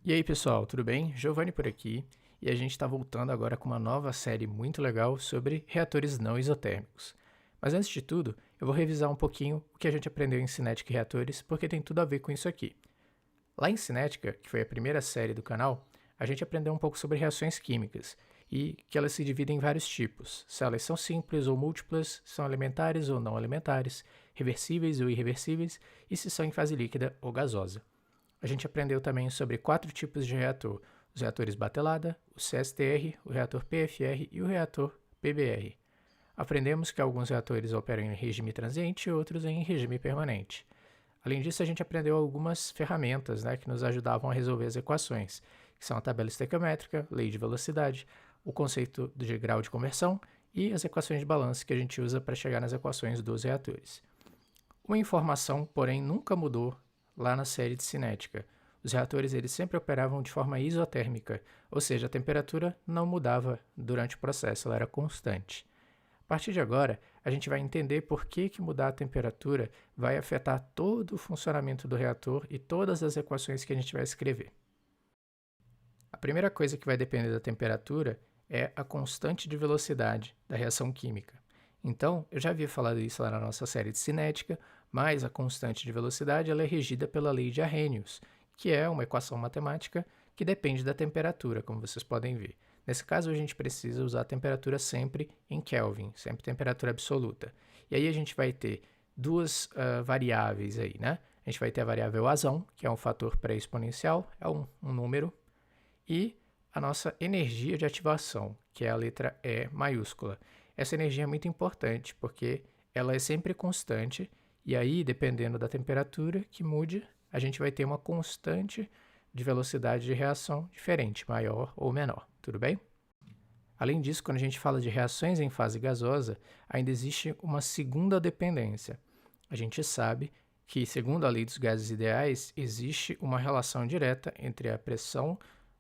E aí pessoal, tudo bem? Giovanni por aqui, e a gente está voltando agora com uma nova série muito legal sobre reatores não isotérmicos. Mas antes de tudo, eu vou revisar um pouquinho o que a gente aprendeu em cinética e reatores, porque tem tudo a ver com isso aqui. Lá em cinética, que foi a primeira série do canal, a gente aprendeu um pouco sobre reações químicas, e que elas se dividem em vários tipos, se elas são simples ou múltiplas, são elementares ou não elementares, reversíveis ou irreversíveis, e se são em fase líquida ou gasosa. A gente aprendeu também sobre 4 tipos de reator: os reatores batelada, o CSTR, o reator PFR e o reator PBR. Aprendemos que alguns reatores operam em regime transiente e outros em regime permanente. Além disso, a gente aprendeu algumas ferramentas que nos ajudavam a resolver as equações, que são a tabela estequiométrica, lei de velocidade, o conceito de grau de conversão e as equações de balanço que a gente usa para chegar nas equações dos reatores. Uma informação, porém, nunca mudou lá na série de cinética. Os reatores eles sempre operavam de forma isotérmica, ou seja, a temperatura não mudava durante o processo, ela era constante. A partir de agora, a gente vai entender por que mudar a temperatura vai afetar todo o funcionamento do reator e todas as equações que a gente vai escrever. A primeira coisa que vai depender da temperatura é a constante de velocidade da reação química. Então, eu já havia falado isso lá na nossa série de cinética, mas a constante de velocidade ela é regida pela lei de Arrhenius, que é uma equação matemática que depende da temperatura, como vocês podem ver. Nesse caso, a gente precisa usar a temperatura sempre em Kelvin, sempre temperatura absoluta. E aí a gente vai ter duas variáveis aí, né? A gente vai ter a variável azão, que é um fator pré-exponencial, é um número, e a nossa energia de ativação, que é a letra E maiúscula. Essa energia é muito importante porque ela é sempre constante e aí, dependendo da temperatura que mude, a gente vai ter uma constante de velocidade de reação diferente, maior ou menor, tudo bem? Além disso, quando a gente fala de reações em fase gasosa, ainda existe uma segunda dependência. A gente sabe que, segundo a lei dos gases ideais, existe uma relação direta entre a pressão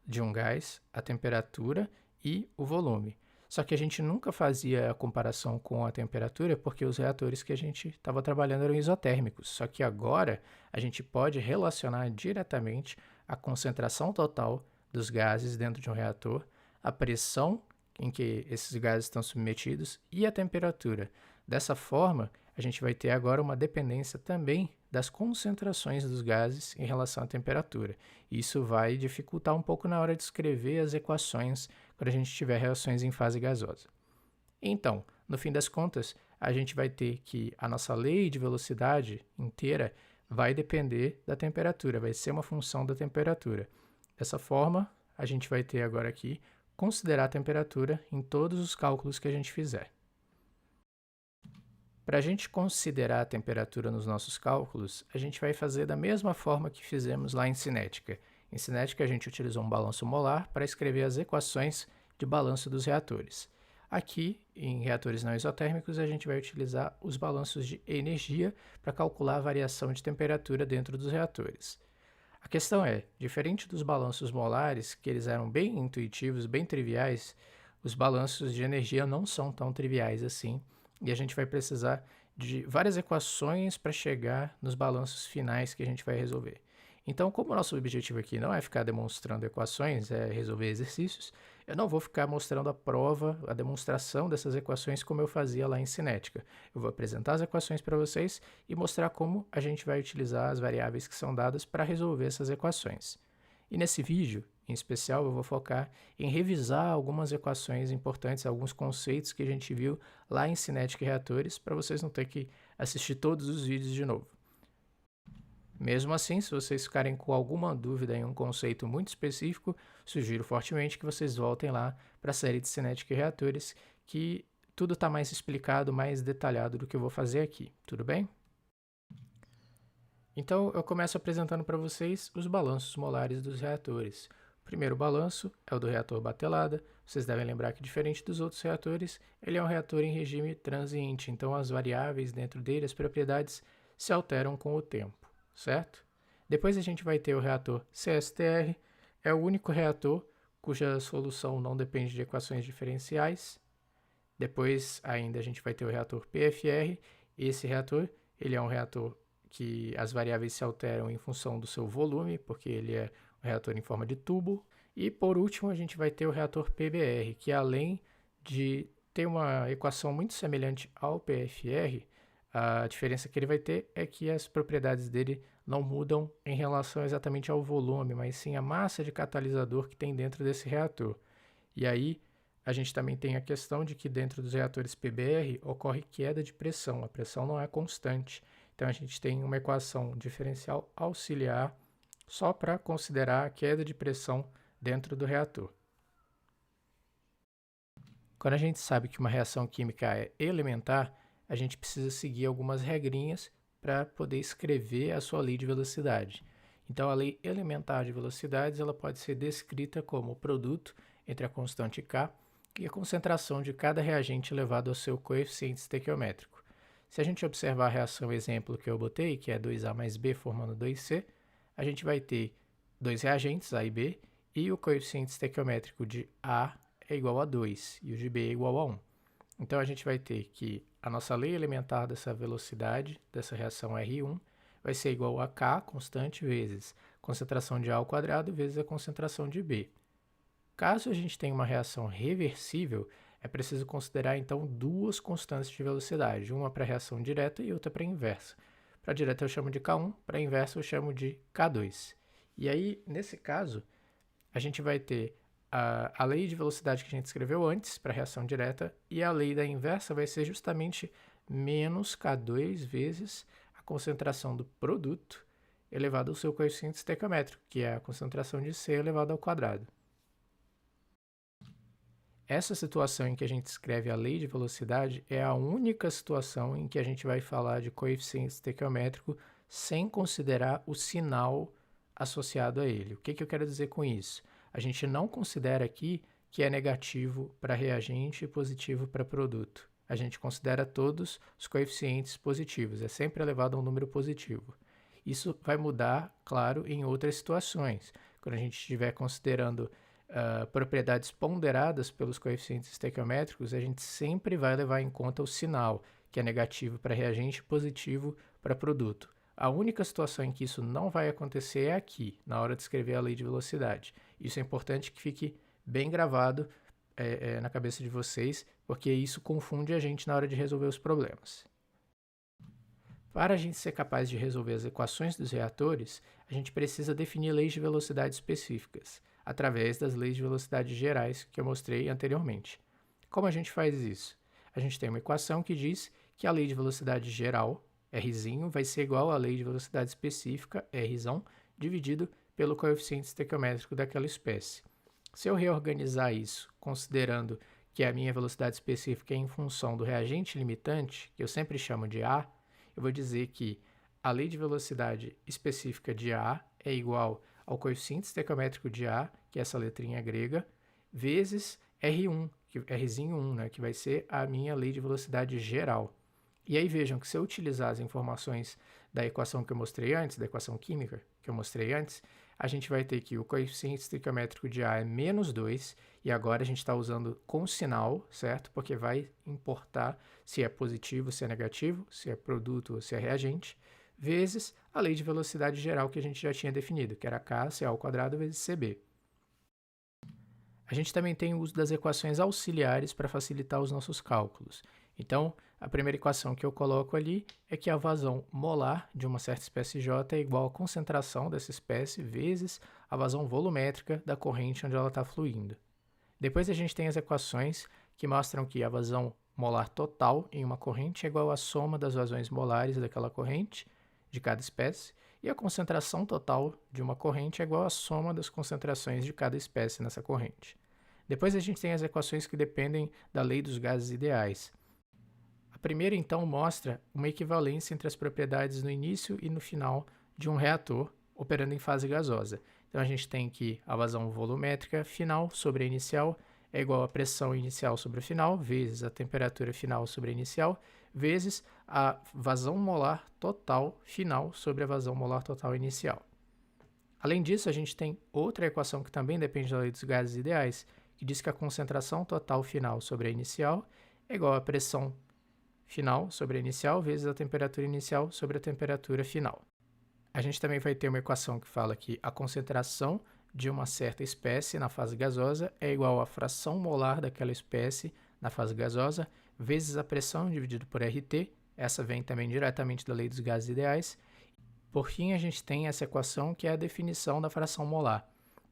de um gás, a temperatura e o volume. Só que a gente nunca fazia a comparação com a temperatura porque os reatores que a gente estava trabalhando eram isotérmicos. Só que agora a gente pode relacionar diretamente a concentração total dos gases dentro de um reator, a pressão em que esses gases estão submetidos e a temperatura. Dessa forma, a gente vai ter agora uma dependência também das concentrações dos gases em relação à temperatura. Isso vai dificultar um pouco na hora de escrever as equações quando a gente tiver reações em fase gasosa. Então, no fim das contas, a gente vai ter que a nossa lei de velocidade inteira vai depender da temperatura, vai ser uma função da temperatura. Dessa forma, a gente vai ter agora aqui considerar a temperatura em todos os cálculos que a gente fizer. Para a gente considerar a temperatura nos nossos cálculos, a gente vai fazer da mesma forma que fizemos lá em cinética. Em cinética, a gente utilizou um balanço molar para escrever as equações de balanço dos reatores. Aqui, em reatores não isotérmicos, a gente vai utilizar os balanços de energia para calcular a variação de temperatura dentro dos reatores. A questão é, diferente dos balanços molares, que eles eram bem intuitivos, bem triviais, os balanços de energia não são tão triviais assim, e a gente vai precisar de várias equações para chegar nos balanços finais que a gente vai resolver. Então, como o nosso objetivo aqui não é ficar demonstrando equações, é resolver exercícios, eu não vou ficar mostrando a prova, a demonstração dessas equações como eu fazia lá em cinética. Eu vou apresentar as equações para vocês e mostrar como a gente vai utilizar as variáveis que são dadas para resolver essas equações. E nesse vídeo, em especial, eu vou focar em revisar algumas equações importantes, alguns conceitos que a gente viu lá em cinética e reatores, para vocês não terem que assistir todos os vídeos de novo. Mesmo assim, se vocês ficarem com alguma dúvida em um conceito muito específico, sugiro fortemente que vocês voltem lá para a série de cinética e reatores, que tudo está mais explicado, mais detalhado do que eu vou fazer aqui, tudo bem? Então, eu começo apresentando para vocês os balanços molares dos reatores. O primeiro balanço é o do reator batelada. Vocês devem lembrar que, diferente dos outros reatores, ele é um reator em regime transiente, então as variáveis dentro dele, as propriedades, se alteram com o tempo, certo? Depois a gente vai ter o reator CSTR, é o único reator cuja solução não depende de equações diferenciais. Depois ainda a gente vai ter o reator PFR. Esse reator ele é um reator que as variáveis se alteram em função do seu volume, porque ele é reator em forma de tubo. E por último, a gente vai ter o reator PBR, que além de ter uma equação muito semelhante ao PFR, a diferença que ele vai ter é que as propriedades dele não mudam em relação exatamente ao volume, mas sim a massa de catalisador que tem dentro desse reator. E aí, a gente também tem a questão de que dentro dos reatores PBR ocorre queda de pressão, a pressão não é constante. Então, a gente tem uma equação diferencial auxiliar só para considerar a queda de pressão dentro do reator. Quando a gente sabe que uma reação química é elementar, a gente precisa seguir algumas regrinhas para poder escrever a sua lei de velocidade. Então, a lei elementar de velocidades ela pode ser descrita como o produto entre a constante K e a concentração de cada reagente elevado ao seu coeficiente estequiométrico. Se a gente observar a reação exemplo que eu botei, que é 2A mais B formando 2C, a gente vai ter dois reagentes, A e B, e o coeficiente estequiométrico de A é igual a 2 e o de B é igual a 1. Então, a gente vai ter que a nossa lei elementar dessa velocidade, dessa reação R1, vai ser igual a K, constante, vezes concentração de A ao quadrado, vezes a concentração de B. Caso a gente tenha uma reação reversível, é preciso considerar, então, duas constantes de velocidade, uma para a reação direta e outra para a inversa. Para a direta eu chamo de K1, para a inversa eu chamo de K2. E aí, nesse caso, a gente vai ter a lei de velocidade que a gente escreveu antes para a reação direta e a lei da inversa vai ser justamente menos K2 vezes a concentração do produto elevado ao seu coeficiente estequiométrico, que é a concentração de C elevado ao quadrado. Essa situação em que a gente escreve a lei de velocidade é a única situação em que a gente vai falar de coeficiente estequiométrico sem considerar o sinal associado a ele. O que eu quero dizer com isso? A gente não considera aqui que é negativo para reagente e positivo para produto. A gente considera todos os coeficientes positivos, é sempre elevado a um número positivo. Isso vai mudar, claro, em outras situações. Quando a gente estiver considerando propriedades ponderadas pelos coeficientes estequiométricos, a gente sempre vai levar em conta o sinal, que é negativo para reagente e positivo para produto. A única situação em que isso não vai acontecer é aqui, na hora de escrever a lei de velocidade. Isso é importante que fique bem gravado na cabeça de vocês, porque isso confunde a gente na hora de resolver os problemas. Para a gente ser capaz de resolver as equações dos reatores, a gente precisa definir leis de velocidade específicas, através das leis de velocidade gerais que eu mostrei anteriormente. Como a gente faz isso? A gente tem uma equação que diz que a lei de velocidade geral, R, vai ser igual à lei de velocidade específica, R, dividido pelo coeficiente estequiométrico daquela espécie. Se eu reorganizar isso, considerando que a minha velocidade específica é em função do reagente limitante, que eu sempre chamo de A, eu vou dizer que a lei de velocidade específica de A é igual ao coeficiente estequiométrico de A, que é essa letrinha grega, vezes R1, Rzinho1, né, que vai ser a minha lei de velocidade geral. E aí vejam que se eu utilizar as informações da equação que eu mostrei antes, da equação química que eu mostrei antes, a gente vai ter que o coeficiente estequiométrico de A é menos 2, e agora a gente está usando com sinal, certo? Porque vai importar se é positivo, se é negativo, se é produto ou se é reagente, vezes a lei de velocidade geral que a gente já tinha definido, que era K, CA ao quadrado vezes CB. A gente também tem o uso das equações auxiliares para facilitar os nossos cálculos. Então, a primeira equação que eu coloco ali é que a vazão molar de uma certa espécie J é igual à concentração dessa espécie vezes a vazão volumétrica da corrente onde ela está fluindo. Depois a gente tem as equações que mostram que a vazão molar total em uma corrente é igual à soma das vazões molares daquela corrente, de cada espécie, e a concentração total de uma corrente é igual à soma das concentrações de cada espécie nessa corrente. Depois a gente tem as equações que dependem da lei dos gases ideais. A primeira, então, mostra uma equivalência entre as propriedades no início e no final de um reator operando em fase gasosa. Então, a gente tem que a vazão volumétrica final sobre a inicial é igual à pressão inicial sobre o final, vezes a temperatura final sobre a inicial, vezes a vazão molar total final sobre a vazão molar total inicial. Além disso, a gente tem outra equação que também depende da lei dos gases ideais, que diz que a concentração total final sobre a inicial é igual à pressão final sobre a inicial vezes a temperatura inicial sobre a temperatura final. A gente também vai ter uma equação que fala que a concentração de uma certa espécie na fase gasosa é igual à fração molar daquela espécie na fase gasosa vezes a pressão dividido por RT. Essa vem também diretamente da lei dos gases ideais. Por fim, a gente tem essa equação que é a definição da fração molar.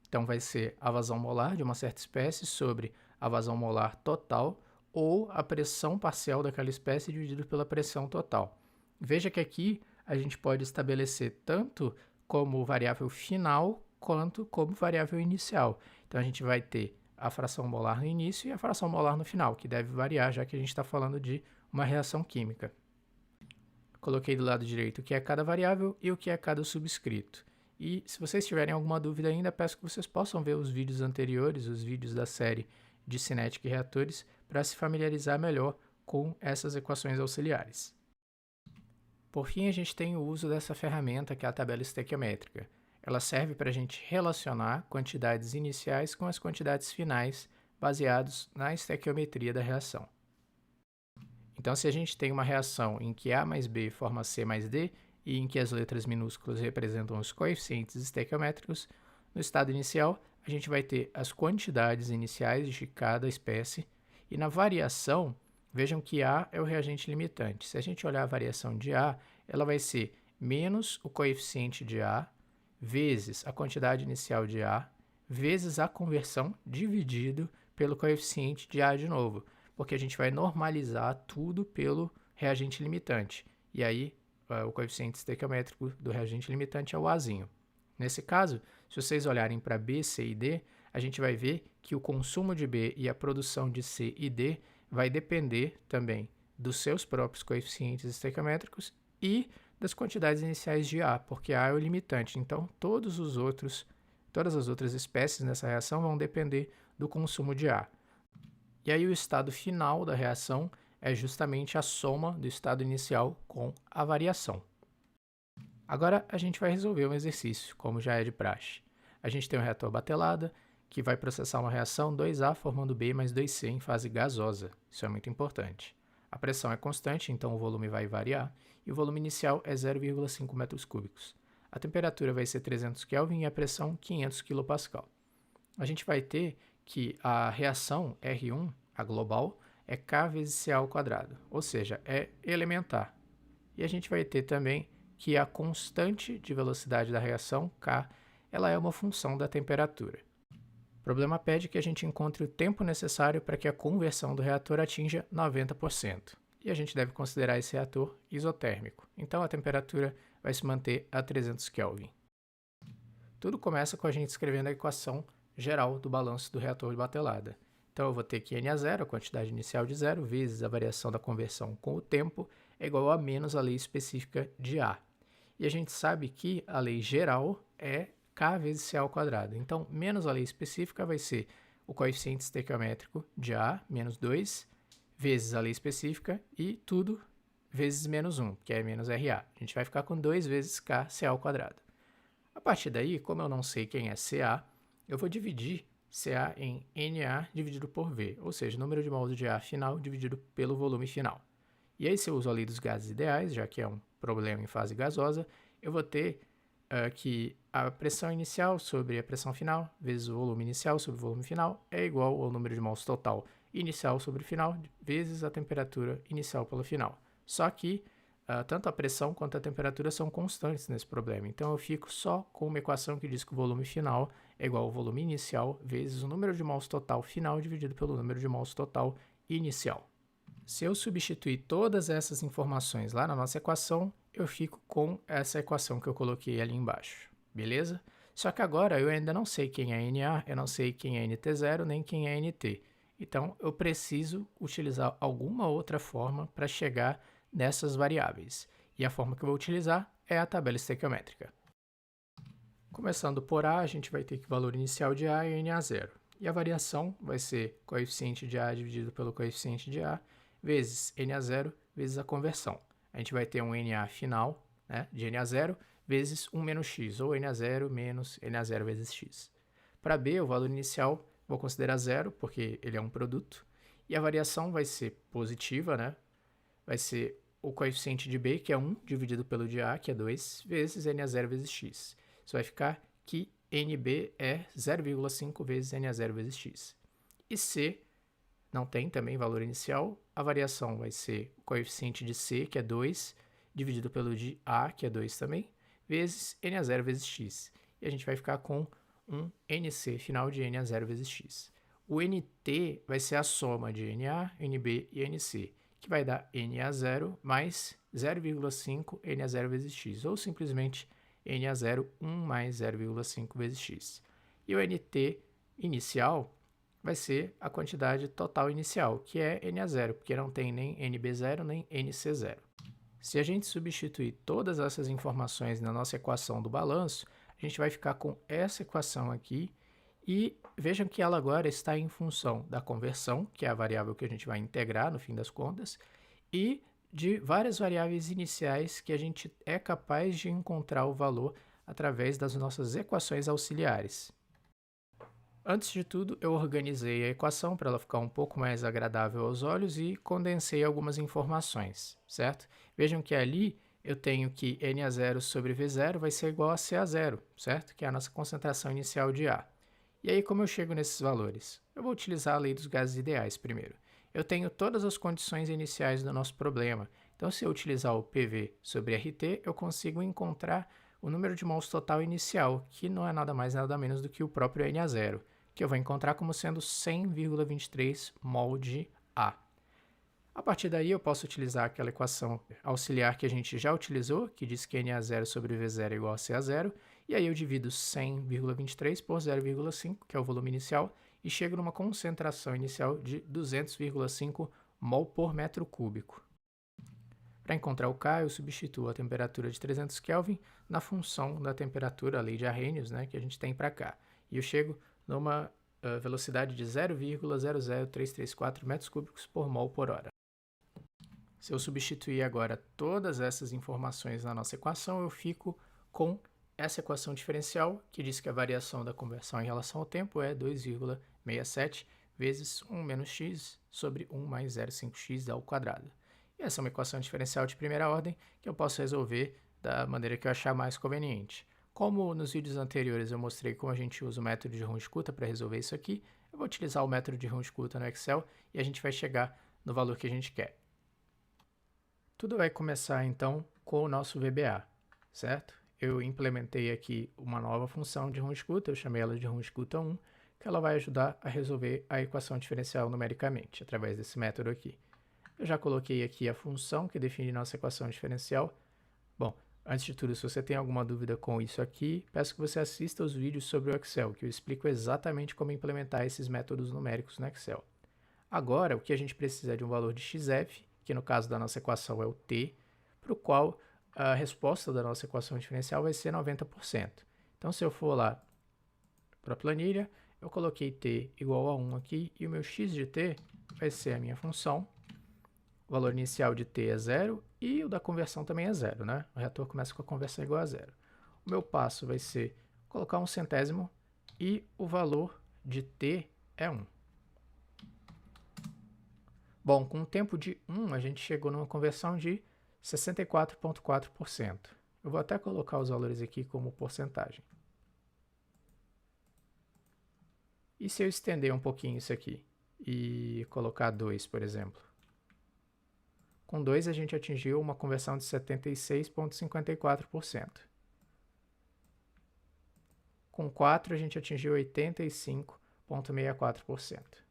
Então, vai ser a vazão molar de uma certa espécie sobre a vazão molar total ou a pressão parcial daquela espécie dividido pela pressão total. Veja que aqui a gente pode estabelecer tanto como variável final quanto como variável inicial. Então, a gente vai ter a fração molar no início e a fração molar no final, que deve variar, já que a gente está falando de uma reação química. Coloquei do lado direito o que é cada variável e o que é cada subscrito. E se vocês tiverem alguma dúvida ainda, peço que vocês possam ver os vídeos anteriores, os vídeos da série de cinética e reatores, para se familiarizar melhor com essas equações auxiliares. Por fim, a gente tem o uso dessa ferramenta que é a tabela estequiométrica. Ela serve para a gente relacionar quantidades iniciais com as quantidades finais, baseados na estequiometria da reação. Então, se a gente tem uma reação em que A mais B forma C mais D, e em que as letras minúsculas representam os coeficientes estequiométricos, no estado inicial, a gente vai ter as quantidades iniciais de cada espécie, e na variação, vejam que A é o reagente limitante. Se a gente olhar a variação de A, ela vai ser menos o coeficiente de A, vezes a quantidade inicial de A, vezes a conversão dividido pelo coeficiente de A de novo, porque a gente vai normalizar tudo pelo reagente limitante. E aí, o coeficiente estequiométrico do reagente limitante é o Azinho. Nesse caso, se vocês olharem para B, C e D, a gente vai ver que o consumo de B e a produção de C e D vai depender também dos seus próprios coeficientes estequiométricos e das quantidades iniciais de A, porque A é o limitante. Então, todas as outras espécies nessa reação vão depender do consumo de A. E aí o estado final da reação é justamente a soma do estado inicial com a variação. Agora a gente vai resolver um exercício, como já é de praxe. A gente tem um reator batelada, que vai processar uma reação 2A formando B mais 2C em fase gasosa. Isso é muito importante. A pressão é constante, então o volume vai variar, e o volume inicial é 0,5 metros cúbicos. A temperatura vai ser 300 Kelvin e a pressão 500 kPa. A gente vai ter que a reação R1, a global, é K vezes Ca ao quadrado, ou seja, é elementar. E a gente vai ter também que a constante de velocidade da reação, K, ela é uma função da temperatura. O problema pede que a gente encontre o tempo necessário para que a conversão do reator atinja 90%. E a gente deve considerar esse reator isotérmico. Então a temperatura vai se manter a 300 Kelvin. Tudo começa com a gente escrevendo a equação geral do balanço do reator de batelada. Então eu vou ter que Na0, a quantidade inicial de 0, vezes a variação da conversão com o tempo, é igual a menos a lei específica de A. E a gente sabe que a lei geral é K vezes Ca ao quadrado. Então, menos a lei específica vai ser o coeficiente estequiométrico de A, menos 2, vezes a lei específica e tudo vezes menos 1, que é menos RA. A gente vai ficar com 2 vezes K Ca ao quadrado. A partir daí, como eu não sei quem é Ca, eu vou dividir Ca em Na dividido por V, ou seja, número de mols de A final dividido pelo volume final. E aí, se eu uso a lei dos gases ideais, já que é um problema em fase gasosa, eu vou ter que a pressão inicial sobre a pressão final, vezes o volume inicial sobre o volume final, é igual ao número de mols total inicial sobre o final, vezes a temperatura inicial pelo final. Só que tanto a pressão quanto a temperatura são constantes nesse problema. Então, eu fico só com uma equação que diz que o volume final é igual ao volume inicial vezes o número de mols total final dividido pelo número de mols total inicial. Se eu substituir todas essas informações lá na nossa equação, eu fico com essa equação que eu coloquei ali embaixo, beleza? Só que agora eu ainda não sei quem é Na, eu não sei quem é NT0, nem quem é NT. Então, eu preciso utilizar alguma outra forma para chegar nessas variáveis. E a forma que eu vou utilizar é a tabela estequiométrica. Começando por A, a gente vai ter que o valor inicial de A é Na0. E a variação vai ser coeficiente de A dividido pelo coeficiente de A, vezes Na0 vezes a conversão. A gente vai ter um Na final, né, de Na0 vezes 1 menos x, ou Na0 menos Na0 vezes x. Para B, o valor inicial vou considerar 0, porque ele é um produto, e a variação vai ser positiva, né? Vai ser o coeficiente de B, que é 1, dividido pelo de A, que é 2, vezes Na0 vezes x. Isso vai ficar que NB é 0,5 vezes Na0 vezes x. E C não tem também valor inicial, a variação vai ser o coeficiente de C, que é 2, dividido pelo de A, que é 2 também, vezes Na0 vezes x. E a gente vai ficar com um NC final de Na0 vezes x. O NT vai ser a soma de Na, NB e NC, que vai dar Na0 mais 0,5 Na0 vezes x, ou simplesmente Na0, 1 mais 0,5 vezes x. E o NT inicial vai ser a quantidade total inicial, que é Na0, porque não tem nem NB0 nem NC0. Se a gente substituir todas essas informações na nossa equação do balanço, a gente vai ficar com essa equação aqui, e vejam que ela agora está em função da conversão, que é a variável que a gente vai integrar no fim das contas, e de várias variáveis iniciais que a gente é capaz de encontrar o valor através das nossas equações auxiliares. Antes de tudo, eu organizei a equação para ela ficar um pouco mais agradável aos olhos e condensei algumas informações, certo? Vejam que ali eu tenho que Na0 sobre V0 vai ser igual a Ca0, certo? Que é a nossa concentração inicial de A. E aí, como eu chego nesses valores? Eu vou utilizar a lei dos gases ideais primeiro. Eu tenho todas as condições iniciais do nosso problema. Então, se eu utilizar o PV sobre RT, eu consigo encontrar o número de mols total inicial, que não é nada mais nada menos do que o próprio Na0, que eu vou encontrar como sendo 100,23 mol de A. A partir daí, eu posso utilizar aquela equação auxiliar que a gente já utilizou, que diz que Na0 sobre V0 é igual a Ca0, e aí eu divido 100,23 por 0,5, que é o volume inicial, e chego numa concentração inicial de 200,5 mol por metro cúbico. Para encontrar o K, eu substituo a temperatura de 300 Kelvin na função da temperatura, a lei de Arrhenius, né, que a gente tem para cá. E eu chego numa velocidade de 0,00334 metros cúbicos por mol por hora. Se eu substituir agora todas essas informações na nossa equação, eu fico com essa equação diferencial, que diz que a variação da conversão em relação ao tempo é 2,67 vezes 1 menos x sobre 1 mais 0,5x ao quadrado. E essa é uma equação diferencial de primeira ordem que eu posso resolver da maneira que eu achar mais conveniente. Como nos vídeos anteriores eu mostrei como a gente usa o método de Runge-Kutta para resolver isso aqui, eu vou utilizar o método de Runge-Kutta no Excel e a gente vai chegar no valor que a gente quer. Tudo vai começar então com o nosso VBA, certo? Eu implementei aqui uma nova função de Runge-Kutta, eu chamei ela de Runge-Kutta 1, que ela vai ajudar a resolver a equação diferencial numericamente, através desse método aqui. Eu já coloquei aqui a função que define nossa equação diferencial. Bom, antes de tudo, se você tem alguma dúvida com isso aqui, peço que você assista os vídeos sobre o Excel, que eu explico exatamente como implementar esses métodos numéricos no Excel. Agora, o que a gente precisa é de um valor de xf, que no caso da nossa equação é o t, para o qual a resposta da nossa equação diferencial vai ser 90%. Então, se eu for lá para a planilha, eu coloquei t igual a 1 aqui, e o meu x de t vai ser a minha função. O valor inicial de t é 0 e o da conversão também é 0, né? O reator começa com a conversão igual a 0. O meu passo vai ser colocar 1/100 e o valor de t é 1. Bom, com o tempo de 1, a gente chegou numa conversão de 64,4%. Eu vou até colocar os valores aqui como porcentagem. E se eu estender um pouquinho isso aqui e colocar 2, por exemplo? Com 2, a gente atingiu uma conversão de 76,54%. Com 4, a gente atingiu 85,64%.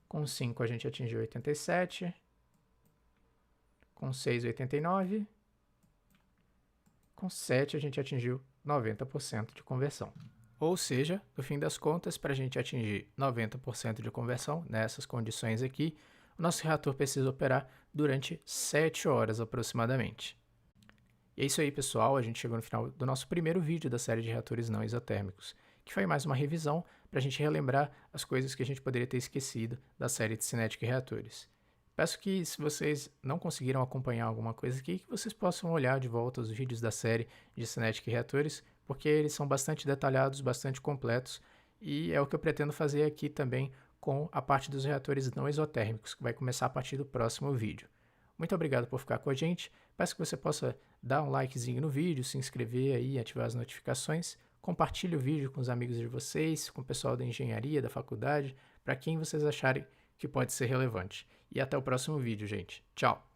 Com 5, a gente atingiu 87%. Com 6, 89%. Com 7, a gente atingiu 90% de conversão. Ou seja, no fim das contas, para a gente atingir 90% de conversão, nessas condições aqui, o nosso reator precisa operar durante 7 horas aproximadamente. E é isso aí, pessoal. A gente chegou no final do nosso primeiro vídeo da série de reatores não isotérmicos, que foi mais uma revisão para a gente relembrar as coisas que a gente poderia ter esquecido da série de cinética e reatores. Peço que, se vocês não conseguiram acompanhar alguma coisa aqui, que vocês possam olhar de volta os vídeos da série de cinética e reatores, porque eles são bastante detalhados, bastante completos, e é o que eu pretendo fazer aqui também com a parte dos reatores não isotérmicos, que vai começar a partir do próximo vídeo. Muito obrigado por ficar com a gente. Peço que você possa dar um likezinho no vídeo, se inscrever aí, ativar as notificações. Compartilhe o vídeo com os amigos de vocês, com o pessoal da engenharia, da faculdade, para quem vocês acharem que pode ser relevante. E até o próximo vídeo, gente. Tchau!